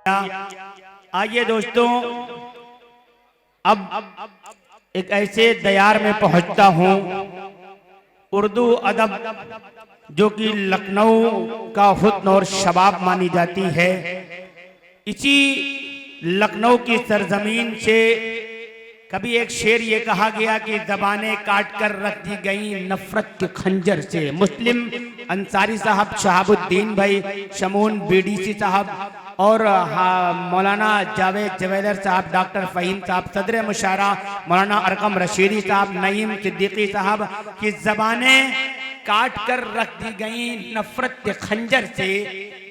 आइए दोस्तों, अब एक ऐसे दयार में पहुंचता हूं, उर्दू अदब जो कि लखनऊ का हुस्न और शबाब मानी जाती है। इसी लखनऊ की सरजमीन से कभी एक शेर ये कहा गया कि ज़बानें काट कर रख दी गई नफरत के खंजर से। मुस्लिम अंसारी साहब, शहाबुद्दीन भाई, शमून बीडीसी साहब और मौलाना जावेद जवेलर साहब, डॉक्टर फ़हीम साहब, सदर मुशारा मौलाना अरकम रशीदी साहब, नईम सिद्दीकी साहब की ज़बानें काट कर रख दी गई नफरत के खंजर से।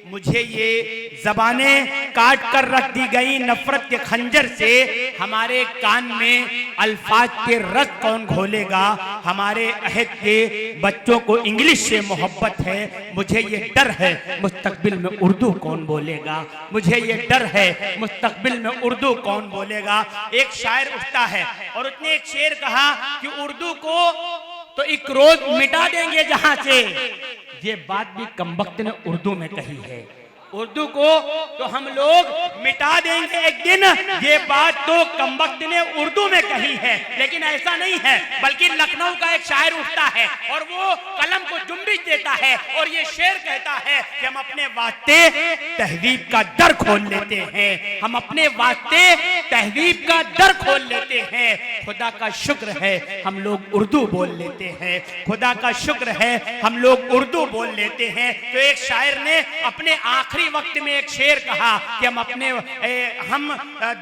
मुझे ये ज़बानें काट कर रख दी गई नफरत के खंजर से। हमारे कान में अल्फाज के रग कौन घोलेगा? हमारे अहद के बच्चों को इंग्लिश से मोहब्बत है। मुझे ये डर है मुस्तकबिल में उर्दू कौन बोलेगा? मुझे ये डर है मुस्तकबिल में उर्दू कौन बोलेगा? एक शायर उठता है और उसने एक शेर कहा कि उर्दू को तो एक रोज मिटा देंगे जहां से। ये बात भी कमबख्त ने उर्दू में कही है। उर्दू को तो हम लोग मिटा देंगे एक दिन, ये बात तो कमबख्त ने उर्दू में कही है। लेकिन ऐसा नहीं है, बल्कि लखनऊ का एक शायर उठता है और वो कलम को जुम्बिश देता है और ये शेर कहता है कि हम अपने वास्ते तहजीब का दर खोल लेते हैं। हम अपने वास्ते तहजीब का दर खोल लेते हैं। खुदा का शुक्र है हम लोग उर्दू बोल लेते हैं। खुदा का शुक्र है हम लोग उर्दू बोल लेते हैं। तो एक शायर ने अपने आखिरी वक्त में एक शेर कहा कि हम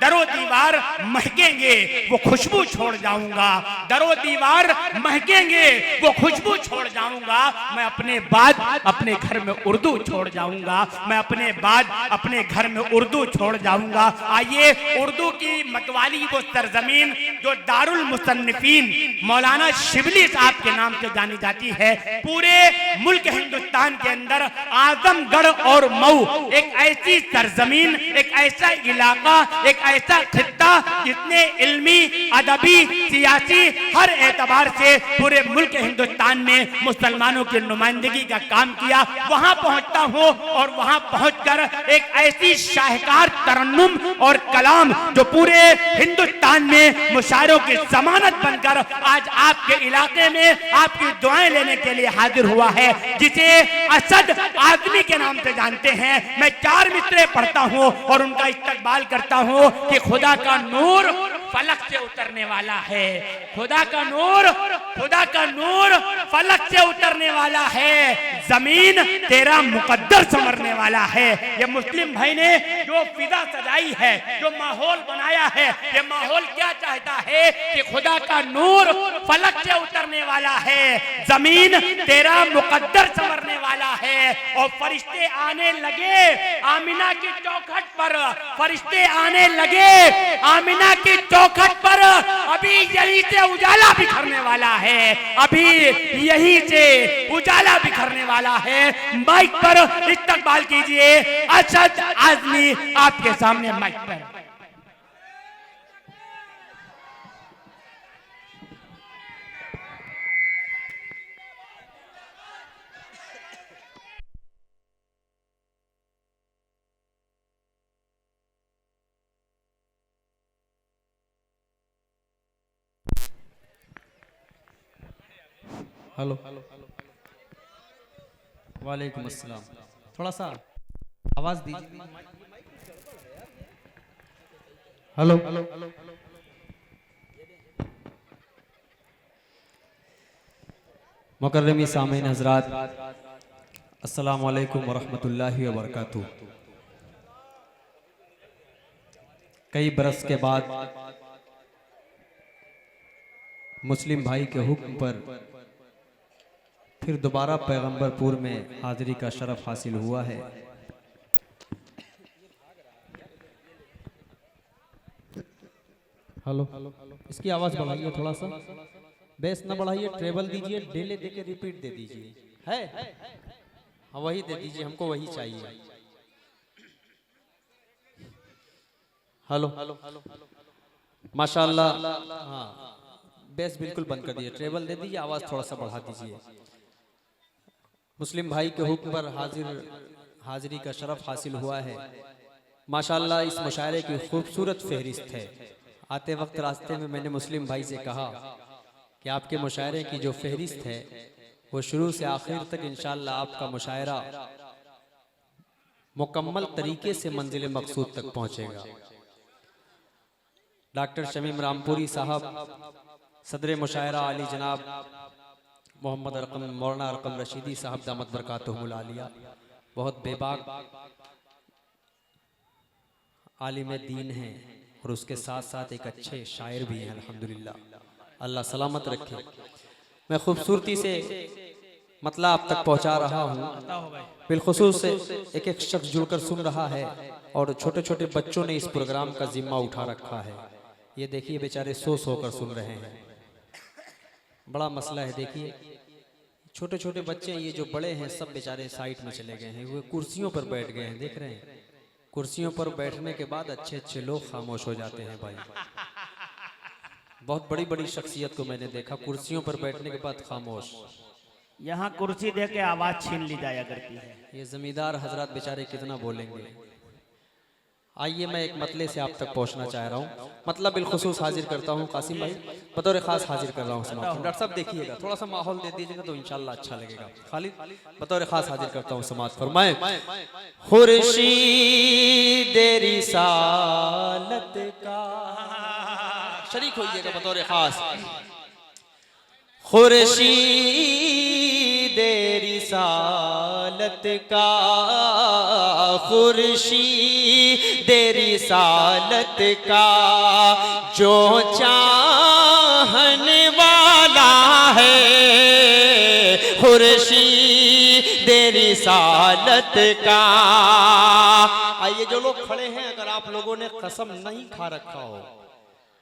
दरो दीवार महकेंगे वो खुशबू छोड़ जाऊंगा। दरो दीवार महकेंगे वो खुशबू छोड़ जाऊंगा। मैं अपने बाद अपने घर में उर्दू छोड़ जाऊंगा। मैं अपने बाद अपने घर में उर्दू छोड़ जाऊंगा। आइए, उर्दू की मतवाली वो सरजमीन जो दारुल मुसन्निफीन मौलाना शिबली साहब के नाम से जानी जाती है, पूरे मुल्क हिंदुस्तान के अंदर आजमगढ़ और मऊ एक ऐसी सरजमीन, एक ऐसा इलाका, एक ऐसा खित्ता जिसने इल्मी, अदबी, सियासी हर एतबार से पूरे मुल्क हिंदुस्तान में मुसलमानों की नुमाइंदगी का काम किया। वहां पहुंचता हूं और वहां पहुंचकर एक ऐसी शाहकार तरन्नुम और कलाम जो पूरे हिंदुस्तान में मुशायरों की जमानत बनकर आज आपके इलाके में आपकी दुआएं लेने के लिए हाजिर हुआ है, जिसे असद आदमी के नाम से जानते हैं। मैं 4 मिसरे पढ़ता हूं और उनका इस्तकबाल करता हूं कि खुदा का नूर फलक से उतरने वाला है। खुदा का नूर फलक से उतरने वाला है। जमीन तेरा मुकद्दर संवरने वाला है। ये मुस्लिम भाई ने जो फिजा सजाई है, जो माहौल बनाया है, ये माहौल क्या चाहता है कि खुदा का नूर फलक से उतरने वाला है, जमीन तेरा मुकद्दर संवरने वाला है। और फरिश्ते आने लगे आमिना की चौखट पर, फरिश्ते आने लगे आमिना की चौखट पर। अभी यहीं से उजाला बिखरने वाला है, अभी यहीं से उजाला बिखरने वाला है। माइक पर इस्तकबाल कीजिए असद आजमी, आपके सामने माइक पर। हेलो, वालेकुम अस्सलाम। थोड़ा सा आवाज दीजिए। हेलो, मुकर्रमी सामीन हज़रात, अस्सलामु अलैकुम वरहमतुल्लाहि वबरकातुहू। कई बरस के बाद मुस्लिम भाई के हुक्म पर फिर दोबारा पैगंबरपुर में हाजिरी का शरफ हासिल हुआ है। हेलो, इसकी आवाज बढ़ाइए, थोड़ा सा बेस ना बढ़ाइए, ट्रेबल दीजिए, डेले देके रिपीट दे दीजिए। है हाँ, वही दे दीजिए, हमको वही चाहिए। हेलो, माशाअल्लाह। हाँ, बेस बिल्कुल बंद कर दीजिए, ट्रेबल दे दीजिए, आवाज थोड़ा सा बढ़ा दीजिए। मुस्लिम भाई के हुक्म पर हाजिरी का शरफ हासिल हुआ है। माशाल्लाह इस मुशायरे की खूबसूरत फहरिस्त है। आते वक्त रास्ते में मैंने मुस्लिम भाई से कहा कि आपके मुशायरे की जो फहरिस्त है वो शुरू से आखिर तक इंशाअल्लाह आपका मुशायरा मुकम्मल तरीके से मंजिल मकसूद तक पहुंचेगा। डॉक्टर शमीम रामपुरी साहब, सदर मुशायरा आली जनाब मोहम्मद अरकम मौलाना अरकम रशीदी साहब दामत बरकातुहुल आलिया, बहुत बेबाक आलिम दीन हैं और उसके साथ साथ एक अच्छे शायर भी हैं अल्हम्दुलिल्लाह, अल्लाह सलामत रखे। मैं खूबसूरती से मतलब आप तक पहुंचा रहा हूँ। बिलखुसूस एक एक शख्स जुड़कर सुन रहा है और छोटे छोटे बच्चों ने इस प्रोग्राम का जिम्मा उठा रखा है। ये देखिए बेचारे सो कर सुन रहे हैं, बड़ा मसला है। देखिए छोटे छोटे बच्चे, ये जो बड़े हैं सब बेचारे साइड में चले गए हैं, वो कुर्सियों पर बैठ गए हैं। देख रहे हैं, कुर्सियों पर बैठने के बाद अच्छे अच्छे लोग खामोश हो जाते हैं भाई। बहुत बड़ी बड़ी शख्सियत को मैंने देखा कुर्सियों पर बैठने के बाद खामोश। यहाँ कुर्सी दे के आवाज छीन ली जाया करती है। ये जमींदार हजरात बेचारे कितना बोलेंगे। आइए मैं एक मतले से आप तक पहुंचना चाह रहा हूं। मतलब बिलखुसूस हाजिर करता हूं कासिम भाई, बतौर खास हाजिर कर रहा हूं समाअत। डॉक्टर साहब देखिएगा, थोड़ा सा माहौल दे दीजिएगा तो इंशाल्लाह अच्छा लगेगा। खालिद बतौर खास हाजिर करता हूं समाअत। फरमाएं, खुर्शीद रिसालत का, शरीक होइएगा बतौर खास। खुर्शीद रिसालत का, खुर्शीद रिसालत का जो चाहने वाला है, खुर्शीद रिसालत का। आइए जो लोग खड़े हैं, अगर आप लोगों ने कसम नहीं खा रखा हो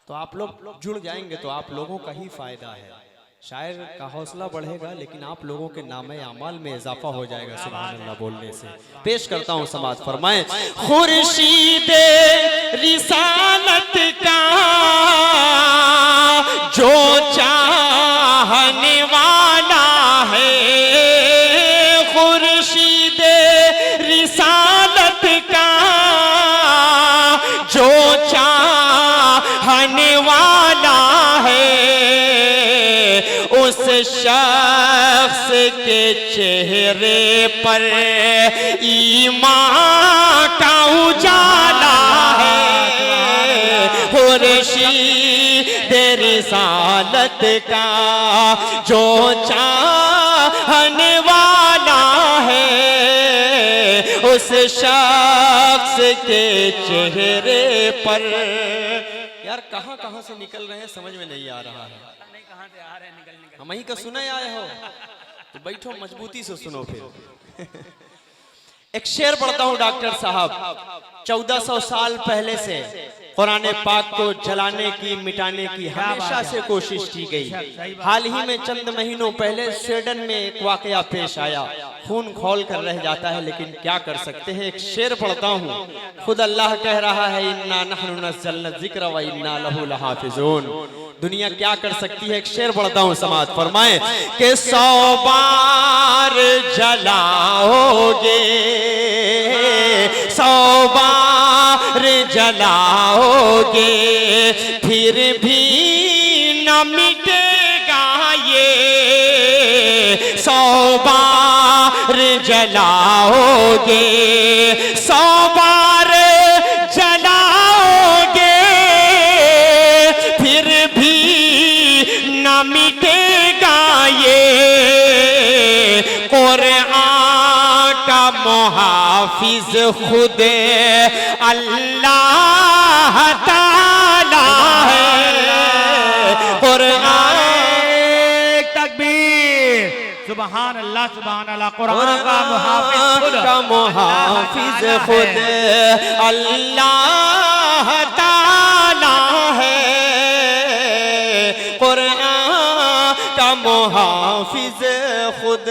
तो आप लोग जुड़ जाएंगे तो आप लोगों का ही फायदा है। शायर का हौसला बढ़ेगा लेकिन आप लोगों के नामे अमाल में इजाफा हो जाएगा सुभान अल्लाह बोलने से। पेश करता हूं समाअत। फरमाएं, खुर्शीद रिसालत का जो चाहने वाला है, खुर्शीद रिसालत का जो चाहने वाला है, उस शख्स के चेहरे पर ईमान का उजाला है, खुर्शीद रिसालत का जो चाहने वाला है, उस शख्स के चेहरे पर। यार कहां कहां से निकल रहे हैं समझ में नहीं आ रहा है। हम ही का सुना आए हो तो बैठो मजबूती से सुनो। फिर एक शेर पढ़ता हूं डॉक्टर साहब। 1400 साल पहले से कुरान पाक को जलाने की, मिटाने की हमेशा से कोशिश की गई। हाल ही में चंद महीनों पहले स्वीडन में एक वाकया पेश आया, खून खौल कर रह जाता है लेकिन क्या कर सकते हैं। एक शेर पढ़ता हूँ, खुद अल्लाह कह रहा है, इन्ना नहनु नज़्ज़लना ज़िक्र व इन्ना लहु लहाफ़िज़ून। दुनिया क्या कर सकती है। एक शेर पढ़ता हूँ समाअत। फरमाएं कि 100 बार जलाओगे, 100 बार जलाओगे, फिर भी न मिटेगा ये, 100 बार जलाओगे, 100 बार जलाओगे, फिर भी न मिटेगा ये। कुरान का मुहाफिज खुद अल्लाह ताला है। कुरान, तकबीर, सुभान अल्लाह सुभान अल्लाह। कुरान का मुहाफिज खुद अल्लाह ताला है। कुरान का मुहाफिज खुद।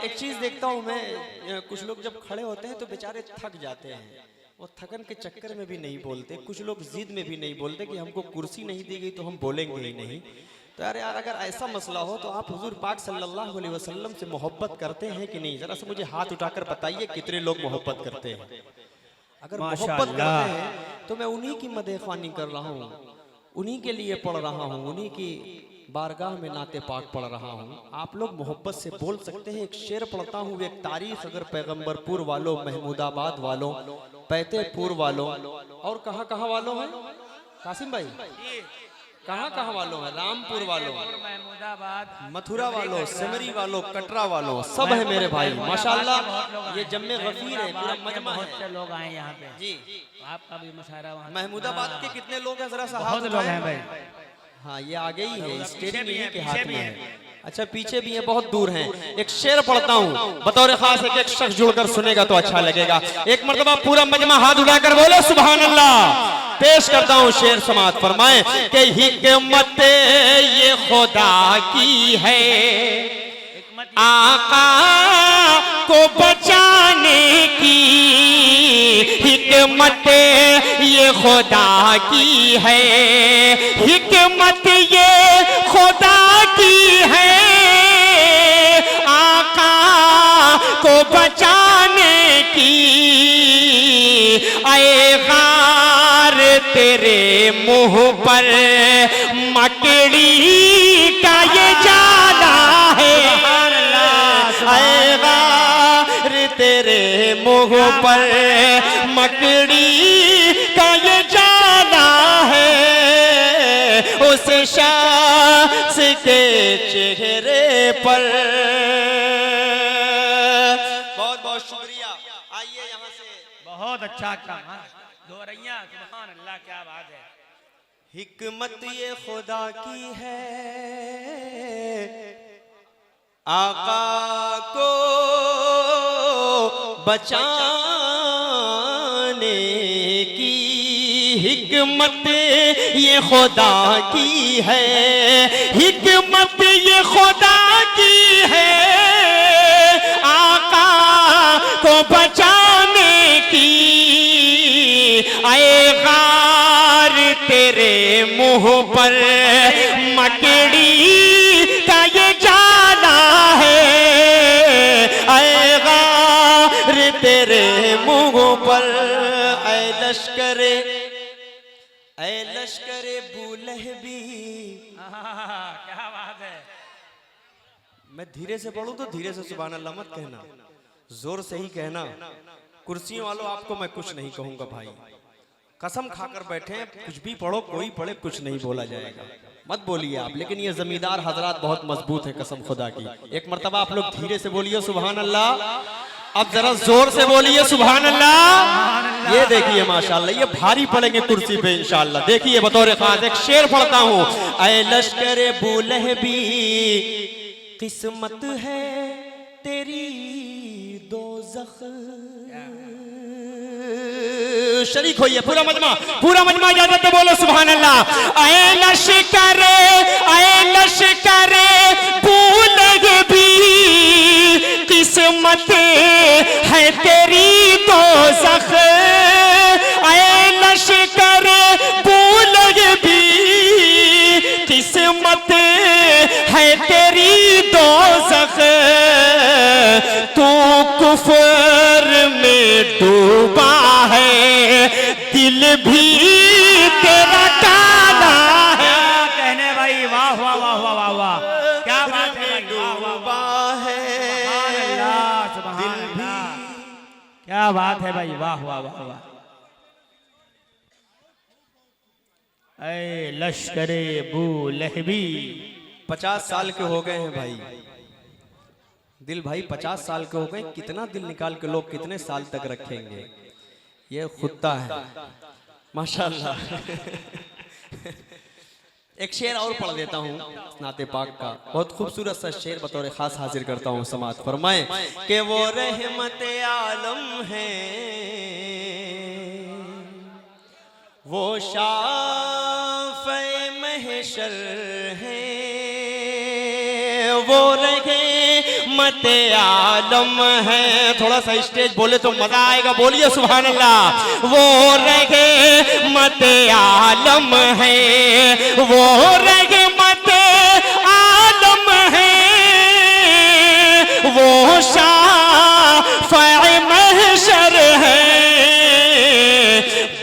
एक चीज देखता हूँ मैं, कुछ लोग जब खड़े होते हैं तो बेचारे थक जाते हैं, वो थकन के चक्कर में भी नहीं बोलते। कुछ लोग जिद में भी नहीं बोलते कि हमको कुर्सी नहीं दी गई तो हम बोलेंगे ही नहीं। तो यार अगर ऐसा मसला हो तो आप हुजूर पाक सल्लल्लाहु अलैहि वसल्लम से मोहब्बत करते हैं कि नहीं? जरा से मुझे हाथ उठाकर बताइए कितने लोग मोहब्बत करते हैं। अगर मोहब्बत करते हैं तो मैं उन्हीं की मदह-ए-ख़्वानी कर रहा हूँ, उन्हीं के लिए पढ़ रहा हूँ, उन्हीं की बारगाह में नाते पाक पढ़ रहा हूँ। आप लोग मोहब्बत से बोल सकते हैं। एक शेर पढ़ता हूँ, एक तारीख अगर पैगंबरपुर वालों, महमूदाबाद वालों, पैतेपुर वालों और कहाँ वालों हैं कासिम भाई, कहाँ वालों हैं? रामपुर वालों, महमूदाबाद, मथुरा वालों, सिमरी वालों, कटरा वालों, सब है मेरे भाई माशाल्लाह। ये जम्मे गफीर है, पूरा मजमा है। बहुत से लोग आए यहाँ पे जी। आपका भी मुशायरा वहाँ महमूदाबाद के कितने लोग हैं? जरा सा हाथ बहुत लोग हैं भाई। हाँ, ये आगे ही है, स्टेरिंग इन्हीं के हाथ में है। अच्छा, पीछे भी है, बहुत दूर हैं। एक शेर पढ़ता हूँ बतौर खास, एक शख्स जुड़कर सुनेगा तो अच्छा लगेगा। एक मर्तबा पूरा मजमा हाथ उठाकर बोले सुभान अल्लाह। पेश करता हूँ शेर, समात फरमाए कि हिकमत ये खुदा की है आका को बचाने की, हिकमत ये खुदा की है, हिकमत ये खुदा की है आका को बचाने की। आए गार तेरे मुंह पर मकड़ी का ये जाला है, आएगा तेरे मुंह पर मकड़ी का ये जाला है, उस शख्स के चेहरे पर। बहुत बहुत शुक्रिया। आइए यहाँ से। बहुत अच्छा काम, दो रैया, सुभान अल्लाह, क्या बात है। हिकमत ये खुदा की है आका को बचाने की, हिकमत ये खुदा की है, हिकमत ये खुदा की है आका को बचाने की। आए गार तेरे मुंह पर मकड़ी का ये जाला है, आएगा तेरे मुंह पर। ऐ लश्करे बूलहबी, क्या बात है। मैं धीरे से पढ़ूं तो धीरे से सुभान अल्लाह मत कहना, जोर से ही कहना। कुर्सियों वालों आपको मैं कुछ नहीं कहूंगा भाई, कसम खाकर बैठे, कुछ भी पढ़ो, कोई पढ़े, कुछ नहीं बोला जाएगा, मत बोलिए आप। लेकिन ये जमींदार हजरात बहुत मजबूत है कसम खुदा की। एक मर्तबा आप लोग धीरे से बोलिए सुभान अल्लाह, अब जरा जोर से बोलिए सुभान अल्लाह। ये देखिए माशाल्लाह, ये भारी पड़ेंगे कुर्सी पे इंशाल्लाह। देखिए बतौर खास एक शेर पढ़ता हूँ। ऐ लश्करे बूलहबी किस्मत है तेरी दोज़ख। शरीक होइए पूरा मजमा इजाजत बोलो सुभान अल्लाह। ऐ लश्करे बूलहबी किस्मत है तेरी दोज़ख। ऐ लश्करे बूलहबी किस्मत है तेरी दोज़ख। तू कुफर में डूबा है, दिल भी तेरा काला है। कहने भाई, वाह वाह वाह वाह वाह वाह, क्या बात है भाई, डूबा है, दिल भी, क्या बात है भाई, वाह वाह वाह वाह। ऐ लश्करे बूलहबी, 50 साल के हो गए हैं भाई, दिल भाई 50 साल के हो गए। कितना दिल निकाल के लोग कितने साल तक रखेंगे, ये खुदा है माशाल्लाह। एक शेर और पढ़ देता हूँ नाते पाक का, बहुत खूबसूरत सा शेर बतौर खास हाजिर करता हूँ। समात फरमाए कि वो रहमत आलम है, वो शाफ़े महशर है, वो रहमत आलम है। थोड़ा सा स्टेज बोले तो मजा आएगा, बोलिए सुभान अल्लाह। वो रहमत आलम है, वो रहमत वो शाफ़ए महशर है,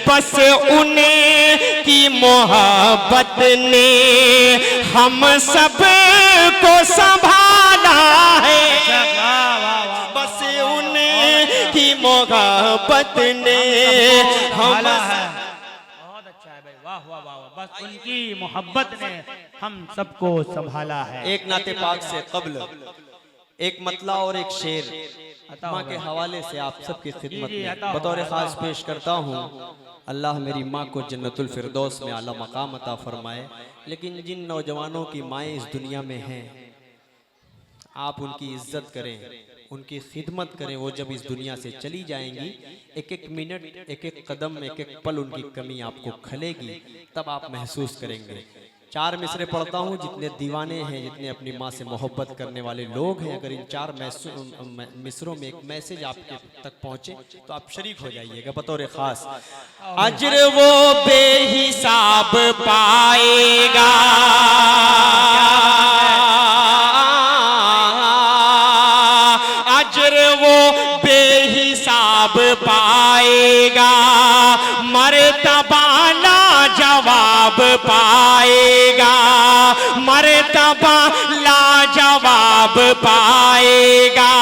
बस उन्हें की मोहब्बत ने हम सब को संभाला है। बस उन्हें की मोहब्बत ने हम बहुत अच्छा है भाई, वाह वाह वाह, बस उनकी मोहब्बत ने हम सबको संभाला है। एक नाते पाक से कब्ल एक मतला और एक शेर माँ के हवाले से आप सबकी खिदमत में बतौर खास पेश करता हूँ। अल्लाह मेरी माँ को जन्नतुल फिरदौस में आला मकाम अता फरमाए। लेकिन जिन नौजवानों की माएँ इस दुनिया में हैं, आप उनकी इज्जत करें, उनकी खिदमत करें। वो जब इस दुनिया से चली जाएंगी, एक एक मिनट, एक एक कदम, एक एक पल उनकी कमी आपको खलेगी, तब आप महसूस करेंगे। 4 मिसरे पढ़ता हूँ। जितने दीवाने हैं, जितने अपनी माँ से मोहब्बत करने वाले लोग हैं, अगर इन 4 मिसरों में एक मैसेज आपके तक पहुँचे तो आप शरीक हो जाइएगा बतौर खास। अजर वो बेहिसाब पाएगा, अजर वो बेहिसाब पाएगा, मर्तबा लाजवाब पाएगा, मर्तबा लाजवाब पाएगा।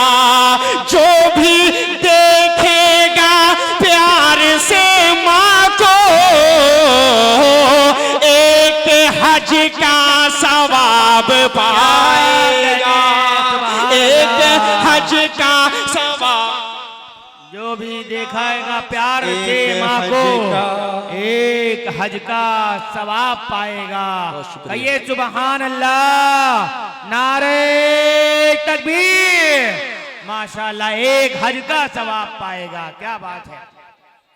जो भी देखेगा प्यार से माँ को, एक हज का सवाब पाएगा, एक हज का सवाब। जो भी देखाएगा प्यार से माँ को, एक हज का सवाब पाएगा। कहिए सुबहान अल्लाह, नारे तकबीर, माशाअल्लाह, एक हज का सवाब पाएगा। क्या बात है।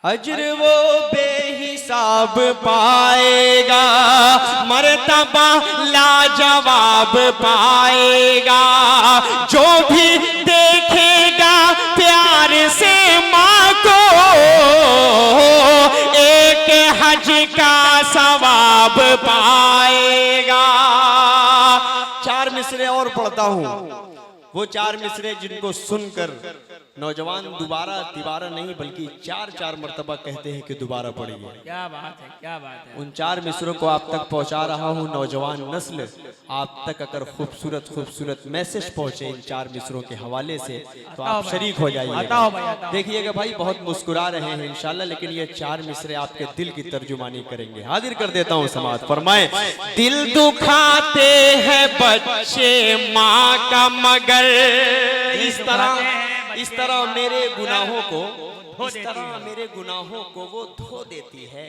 अजर वो बेहिसाब पाएगा, मर्तबा लाजवाब पाएगा। जो भी देखेगा प्यार से माँ को, एक हज का सवाब पाएगा। 4 मिसरे और पढ़ता हूँ। वो 4 मिसरे जिनको सुनकर नौजवान दोबारा नहीं बल्कि 4 मर्तबा कहते हैं कि दोबारा पढ़िए। क्या बात है, क्या बात है। उन 4 मिसरों को आप तक पहुंचा रहा हूं। नौजवान नस्ल आप तक अगर खूबसूरत मैसेज पहुंचे इन 4 मिसरों के हवाले से तो आप शरीक हो जाइए। देखिएगा भाई, बहुत मुस्कुरा रहे हैं इंशाल्लाह, लेकिन ये 4 मिसरे आपके दिल की तर्जुमानी करेंगे। हाजिर कर देता हूं समाअत फरमाएं। दिल दुखाते हैं बच्चे माँ का, मगर इस तरह मेरे गुनाहों को वो धो देती है।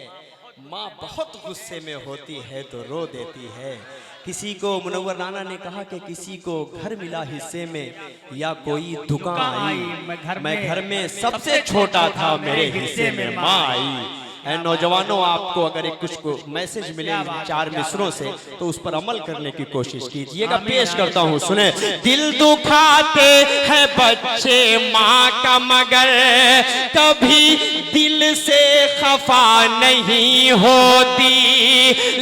माँ बहुत गुस्से में होती है तो रो देती है। किसी को मुनव्वर राना ने कहा कि किसी को घर मिला हिस्से में या कोई दुकान आई, मैं घर में सबसे छोटा था, मेरे हिस्से में माँ आई। नौजवानों, आपको अगर एक कुछ को मैसेज मिले इन 4 मिसरों से तो उस पर अमल करने की कोशिश कीजिएगा। पेश करता हूँ, सुने। दिल दुखाते हैं बच्चे माँ का, मगर कभी दिल से खफा नहीं होती।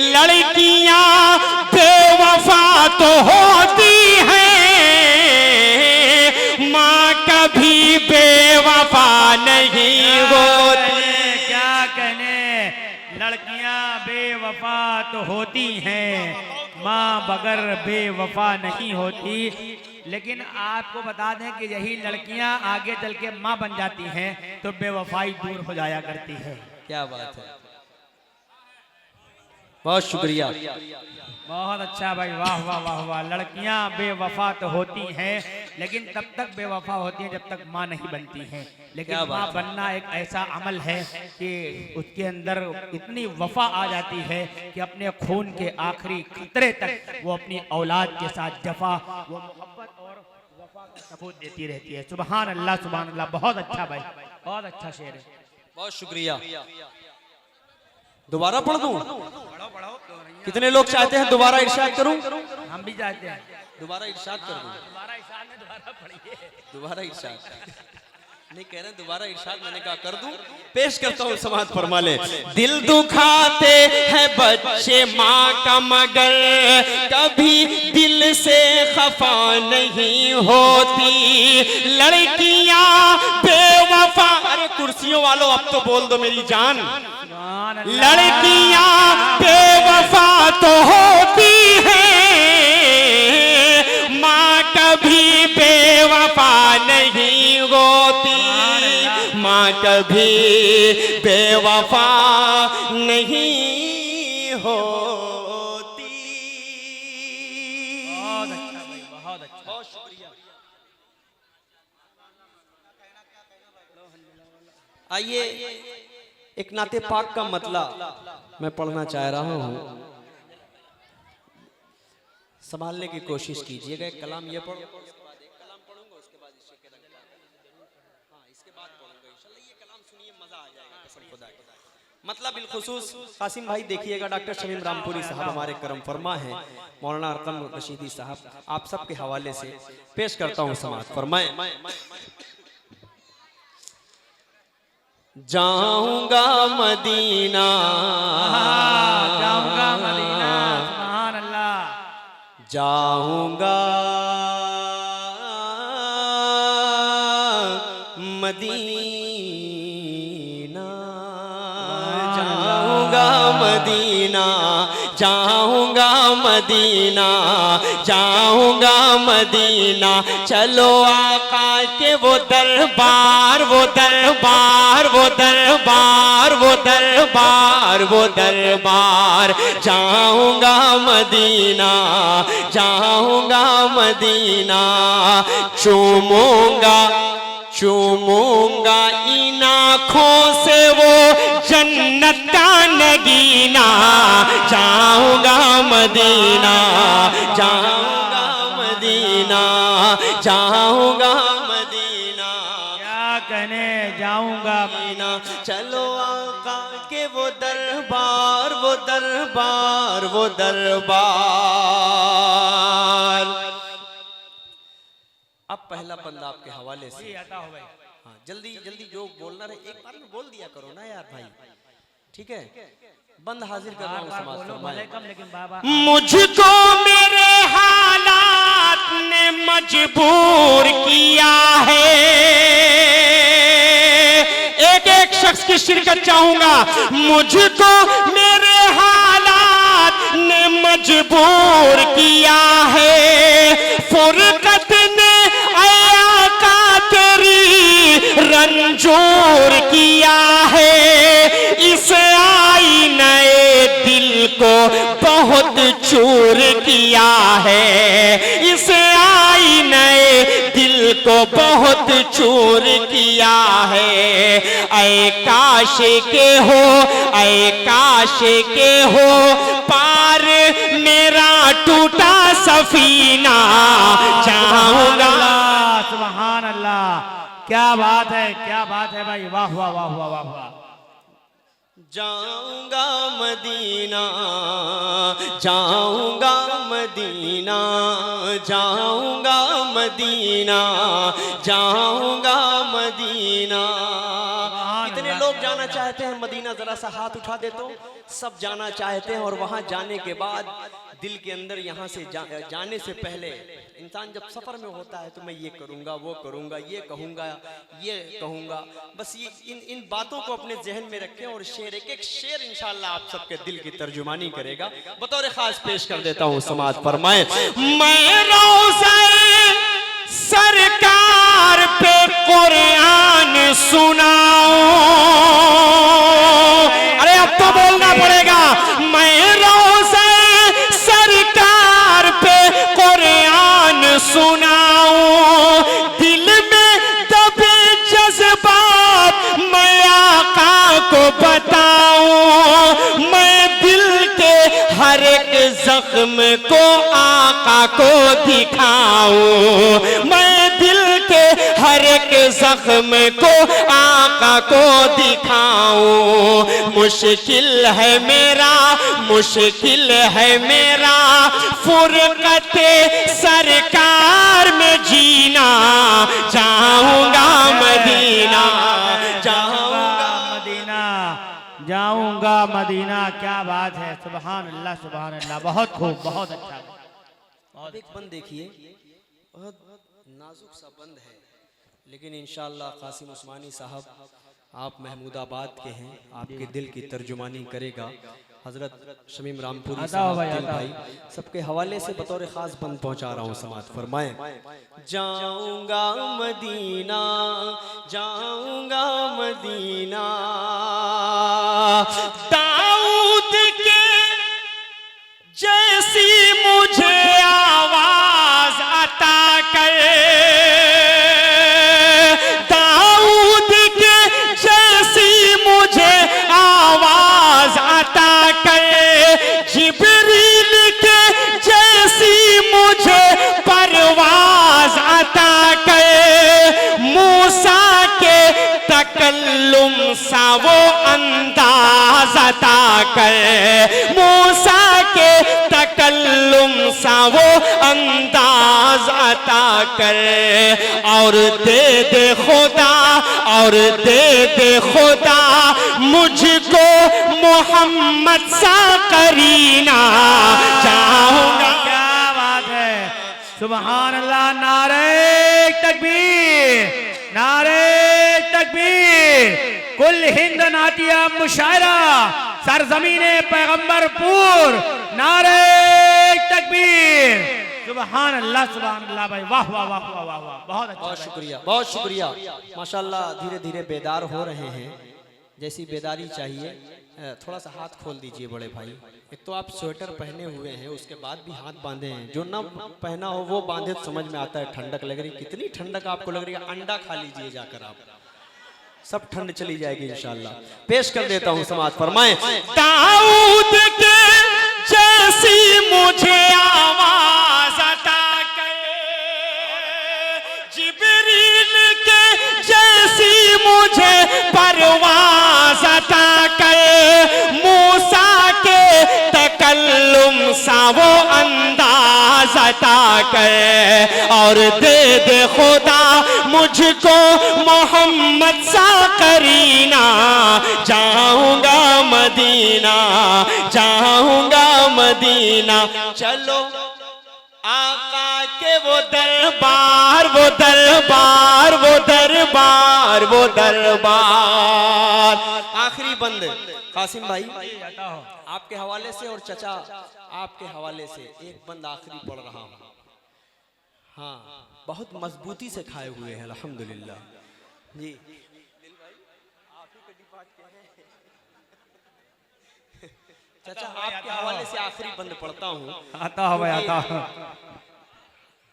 लड़कियाँ बेवफा तो होती हैं, माँ कभी बेवफा नहीं होती। लड़कियां बेवफा तो होती हैं, माँ बगर बेवफा नहीं होती। लेकिन आपको बता दें कि यही लड़कियां आगे चल के माँ बन जाती हैं तो बेवफाई दूर हो जाया करती है। क्या बात है, बहुत शुक्रिया, बहुत अच्छा भाई, वाह वाह वाह वाह। लड़कियां बेवफा तो होती हैं, लेकिन तब तक बेवफा होती हैं जब तक माँ नहीं बनती हैं। लेकिन माँ बनना एक ऐसा अमल है कि उसके अंदर इतनी वफा आ जाती है कि अपने खून के आखिरी खतरे तक वो अपनी औलाद के साथ जफा, वो मोहब्बत और वफा का सबूत देती रहती है। सुभान अल्लाह, सुभान अल्लाह। बहुत अच्छा भाई, बहुत अच्छा शेर है। बहुत शुक्रिया। दोबारा पढ़ दूं? कितने लोग चाहते हैं दोबारा इरशाद करूं? हम भी चाहते हैं दोबारा इरशाद कर दूं। दोबारा इरशाद में दोबारा पढ़िए। दोबारा इरशाद। नहीं कह रहे दोबारा इरशाद, मैंने कहा कर दूं, पेश करता हूं, समाज फरमा ले। दिल दुखाते हैं बच्चे माँ का मगर कभी दिल से खफा नहीं होती, लड़कियां बेवफा। अरे कुर्सियों वालों अब तो बोल दो मेरी जान। लड़कियां बेवफा तो होती हैं, माँ कभी बेवफा नहीं होती, माँ कभी बेवफा नहीं होती। बहुत अच्छा भाई, बहुत अच्छा, बहुत शुक्रिया। आइए एक नाते पाक का मतला मैं पढ़ना चाह रहा हूं, संभालने की कोशिश कीजिएगा। एक कलाम ये पढ़ो, कलाम पढ़ूंगा, उसके बाद इसके बाद पढ़ूंगा इंशाल्लाह। ये कलाम सुनिए, मजा आ जाएगा कसम खुदा की। मतलब बिलखुसूस कासिम भाई देखिएगा, डॉक्टर शमीम रामपुरी साहब हमारे करम फरमा हैं, मौलाना अरकम रशीदी साहब, आप सबके हवाले से पेश करता हूँ, समाज फरमाए। जाऊंगा मदीना, जाऊंगा मदीना, सुभान अल्लाह, जाऊंगा मदीना, जाऊंगा मदीना, जाऊंगा मदीना, जाऊंगा मदीना, चलो आका के वो दरबार, वो दरबार, वो दरबार, वो दरबार, वो दरबार, जाऊंगा मदीना, जाऊंगा मदीना, चूमूंगा चूमूंगा इन आँखों से वो जन्नत का नगीना, जाऊंगा मदीना, जाऊंगा मदीना, जाऊंगा मदीना, क्या कहने जाऊंगा मदीना, चलो आका के वो दरबार, वो दरबार, वो दरबार। अब पहला बंदा आपके हवाले से आता हो भाई। हाँ, जल्दी जल्दी जो बोलना रहे एक बार में बोल दिया करो ना यार भाई, ठीक है। बंद हाजिर कर रहा हूँ, समाज फरमाए। लेकिन बाबा मुझको मेरे हालात ने मजबूर किया है, एक एक शख्स की शिरकत चाहूंगा। मुझको मेरे हालात ने मजबूर किया है, फुरकत ने आका तेरी रंजूर किया है, इस आईने दिल को बहुत चूर किया है, इस आईने दिल को बहुत चूर किया है। ऐ काश के हो, ऐ काश के हो पार मेरा टूटा सफीना, जाऊंगा। सुभान अल्लाह, क्या बात है, क्या बात है भाई, वाह वाह वाह वाह वाह वाह। जाऊंगा मदीना, जाऊंगा मदीना, जाऊंगा मदीना, जाऊंगा मदीना। कितने लोग जाना चाहते हैं मदीना, जरा सा हाथ उठा दे तो। सब जाना चाहते हैं, और वहां जाने के बाद दिल के अंदर यहाँ से जाने से पहले इंसान जब सफर में होता है तो मैं ये करूंगा, वो करूंगा, ये कहूंगा, ये कहूंगा, बस ये इन बातों को अपने जहन में रखें। और शेर, एक एक शेर इंशाअल्लाह आप सबके दिल की तर्जुमानी करेगा। बतौर खास पेश कर देता हूँ, समाज फरमाए। मैं रोज़े सरकार पे कुरान सुनाऊं, अरे अब तो बोलना पड़ेगा। मैं रोज़े सरकार पे कुरान सुनाऊं, दिल में दबे जज्बात मैं आका को बताऊं, मैं दिल के हर एक जख्म को आका को दिखाऊं, मैं दिल के हर एक जख्म को आका को दिखाऊं। मुश्किल है मेरा फुरकते सरकार में जीना। जाऊंगा मदीना, जाऊंगा मदीना। क्या बात है, सुभान अल्लाह सुभान अल्लाह। बहुत खूब, बहुत अच्छा। अब एक बंद देखिए, बहुत नाजुक सा बंद है, लेकिन इंशाअल्लाह कासिम उस्मानी साहब आप महमूदाबाद के हैं, आपके दिल की तर्जुमानी करेगा हजरत शमीम रामपुरी साहब भाई सबके हवाले से बतौर खास बंद पहुंचा रहा हूं। समात फरमाएं, जाऊंगा मदीना, जाऊंगा मदीना, दाऊद के जैसी मुझे आवाज अता कर, दाऊद के जैसी मुझे आवाज अता कर, जिब्रील के जैसी मुझे परवाज अता कर, मूसा के तकल्लुम सा वो अंदाज अता कर, मूसा के तकल्लुम सा वो अंदाज अता कर, और दे दे खुदा, और दे दे खुदा मुझको मोहम्मद सा करीना। चाहूंगा। क्या बात है, सुभान अल्लाह। नारे तकबीर, नारे तकबीर। कुल हिंद नातिया मुशायरा सरजमीने पैगंबरपुर। नारे तकबीर, सुभान अल्लाह सुभान अल्लाह। भाई वाह वाह वाह वाह वाह वाह, बहुत अच्छा। बहुत शुक्रिया, बहुत शुक्रिया। माशाल्लाह धीरे धीरे बेदार हो रहे हैं, जैसी बेदारी चाहिए। थोड़ा सा हाथ खोल दीजिए बड़े भाई। एक तो आप स्वेटर पहने हुए हैं, उसके बाद भी हाथ बांधे हैं। जो ना पहना हो वो बांधे तो समझ में आता है ठंडक लग रही। कितनी ठंडक आपको लग रही है, अंडा खा लीजिए जाकर, आप सब ठंड चली जाएगी इंशाल्लाह। पेश कर देता हूँ, समात फरमाएं, दाऊद के जैसी मुझे आवाज अता कर, जिब्रील के जैसी मुझे परवाज अता कर, मूसा के तकल्लुम सा वो अंदाज अता कर, और दे दे खुदा मुझको मोहम्मद सा करीना। जाऊंगा मदीना, जाऊंगा मदीना। चलो आका के वो दरबार, वो दरबार, वो दरबार, वो दरबार। आखिरी बंद कासिम भाई आपके हवाले से और चचा आपके हवाले से एक बंद आखिरी पढ़ रहा हूँ। हाँ, बहुत मजबूती से खाए हुए हैं अल्हम्दुलिल्लाह जी। चाचा आपके हवाले से आखिरी बंद पढ़ता हूँ। आता हो भाई, आता हो।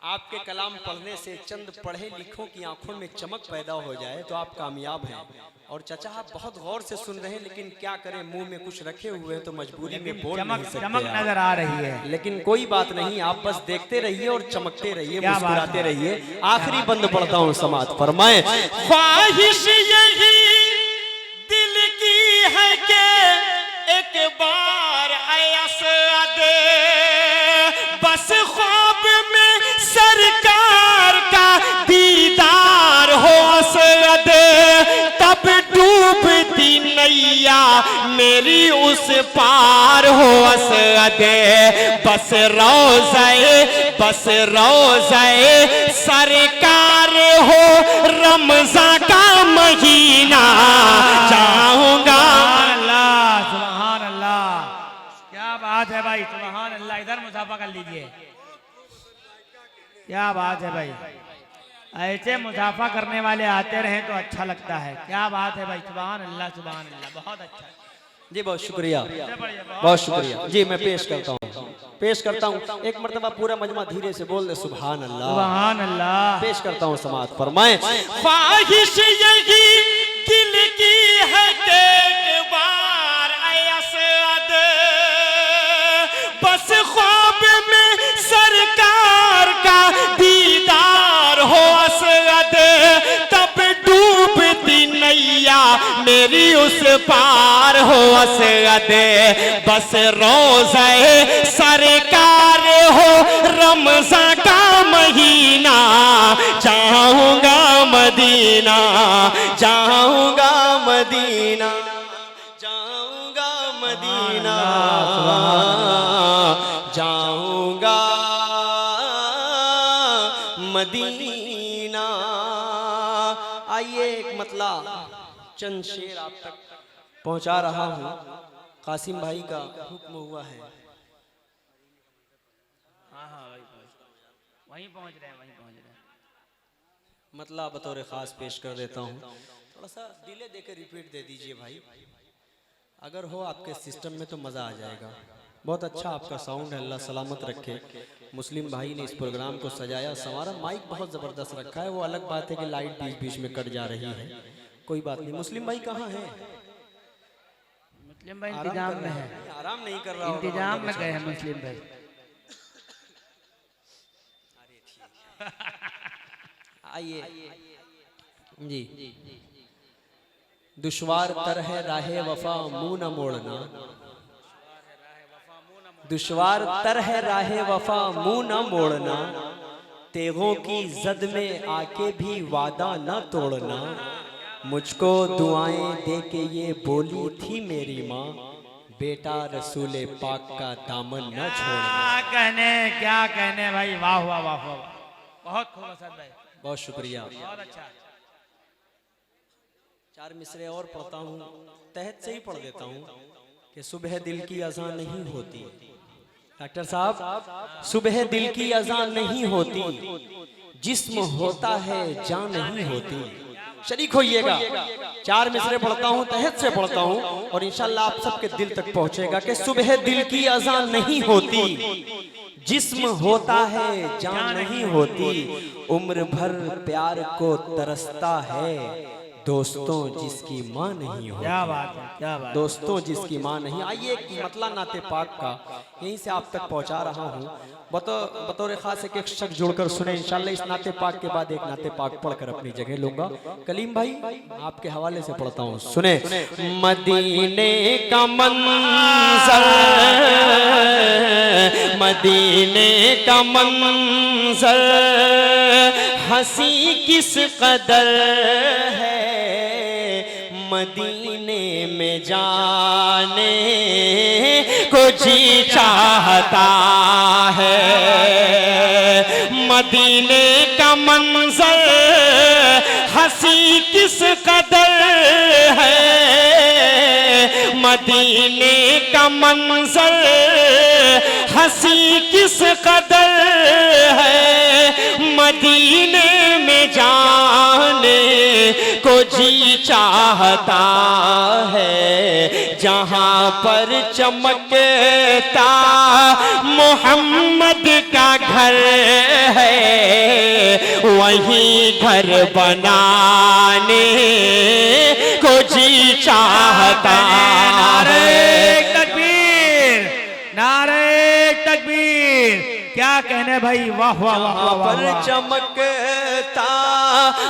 आपके कलाम पढ़ने से चंद पढ़े लिखों की आंखों में चमक पैदा हो जाए तो आप कामयाब हैं। और चाचा आप बहुत गौर से सुन रहे हैं, लेकिन क्या करें, मुंह में कुछ रखे हुए हैं तो मजबूरी में बोल नहीं सकते। चमक नजर आ रही है, लेकिन कोई बात नहीं, आप बस देखते रहिए और चमकते रहिए, मुस्कुराते रहिए। आखिरी बंद पढ़ता हूँ, समात फरमाएं, ख्वाहिश यही दिल की है कि एक बार असद बस ख्वाब में सरकार का दीदार हो असद, तब डूबती नैया मेरी उस पार हो असद। बस रोज़े, बस रोज़े सरकार हो रमज़ान का महीना। चाहूंगा। सुभान अल्लाह, क्या बात है भाई, सुभान अल्लाह। इधर मुसाफा कर लीजिए, क्या बात है भाई। ऐसे मुसाफा करने वाले आते रहें तो अच्छा लगता है। क्या बात है भाई, सुभान अल्लाह सुभान अल्लाह, बहुत अच्छा जी। बहुत शुक्रिया, बहुत शुक्रिया जी। मैं पेश करता हूँ, पेश करता हूँ। एक मर्तबा पूरा मजमा धीरे से बोल दे, सुभान अल्लाह, सुभान अल्लाह। पेश करता हूँ, समात फरमाएं, ख्वाहिश यही दिल की है कि एक बार असद बस ख्वाब में सरकार का दीदार हो असद, तब उस पार हो असद बस रोज़े सरकार हो रमज़ान का महीना जाऊंगा मदीना जाऊंगा मदीना जाऊंगा मदीना जाऊंगा मदीना। आइए एक मतला चंद शेर आप तक पहुंचा रहा हूं। कासिम भाई का हुक्म हुआ है। वहीं पहुंच रहे हैं, वहीं पहुंच रहे हैं। मतलब बतौर खास पेश कर देता हूँ, थोड़ा सा डिले देकर रिपीट दे दीजिए भाई, अगर हो आपके सिस्टम में तो मज़ा आ जाएगा। बहुत अच्छा आपका साउंड है, अल्लाह सलामत रखे। मुस्लिम भाई ने इस प्रोग्राम को सजाया संवारा, माइक बहुत ज़बरदस्त रखा है। वो अलग बात है कि लाइट बीच बीच में कट जा रही है, कोई बात नहीं। मुस्लिम भाई कहाँ है? मुस्लिम भाई इंतजाम में है, आराम नहीं कर रहा, इंतजाम में गए हैं मुस्लिम भाई। आइए जी। दुश्वार तर है राहे वफा मुंह न मोड़ना, दुश्वार तर है राहे वफा मुंह न मोड़ना, तेगों की जद में आके भी वादा न तोड़ना। मुझको दुआएं दे के ये बोली थी मेरी माँ, बेटा रसूले पाक का दामन न छोड़ना। क्या कहने भाई, वाह वाह वाह वाह, बहुत खूब असद भाई, बहुत शुक्रिया, बहुत अच्छा। चार मिसरे और पढ़ता हूँ, तहत से ही पढ़ देता हूँ कि सुबह दिल की अज़ान नहीं होती। डॉक्टर साहब, सुबह दिल की अज़ान नहीं होती, जिस्म होता है जान नहीं होती। शरीक होइएगा, चार मिसरे पढ़ता हूँ, तहत से पढ़ता हूँ और इंशाल्लाह आप सबके दिल तक पहुँचेगा कि सुबह दिल की अज़ान नहीं होती, जिस्म होता है जान नहीं होती। उम्र भर प्यार को तरसता है, दोस्तों जिसकी माँ नहीं हो। क्या बात है, क्या बात। दोस्तों जिसकी माँ नहीं। आइए एक मतला नाते पाक का यहीं से आप तक पहुंचा रहा हूँ। बतौर खास एक शख्स जुड़कर सुने इंशाल्लाह। इस नाते पाक के बाद एक नाते पाक पढ़कर अपनी जगह लूंगा। कलीम भाई आपके हवाले से पढ़ता हूँ, सुने। मदीने का मंजर, मदीने का मंजर हंसी किस कदर है, मदीने में जाने को जी चाहता है। मदीने का मंजर हंसी किस कदर है, मदीने का मंजर हंसी किस कदर है, मदीने में जाने को जी चाहता है। जहाँ पर चमकता मोहम्मद का घर है, वहीं घर बनाने को जी चाहता है। तकबीर, नारे तकबीर, क्या कहने भाई, वाह वाह वाह वाह। पर चमकता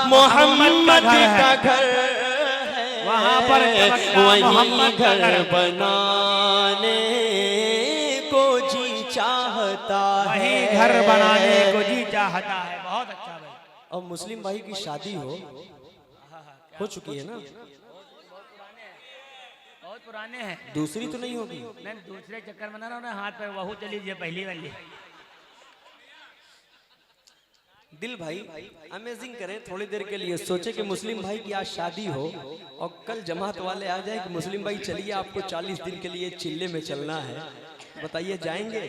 मोहम्मद का घर है, वहाँ पर वहीं घर बनाने को जी चाहता है, वहीं घर बनाने को जी चाहता है। बहुत अच्छा भाई। और मुस्लिम भाई की शादी हो चुकी है ना? बहुत पुराने हैं, दूसरी तो नहीं होगी? मैं दूसरे चक्कर में ना रहा हूँ, हाथ पे वहू चली जाए पहली वाली। दिल भाई अमेजिंग करें थोड़ी देर के लिए, सोचे कि मुस्लिम भाई की आज शादी हो और कल जमात वाले आ जाए कि मुस्लिम भाई चलिए आपको 40 दिन के लिए चिल्ले में चलना है, बताइए जाएंगे?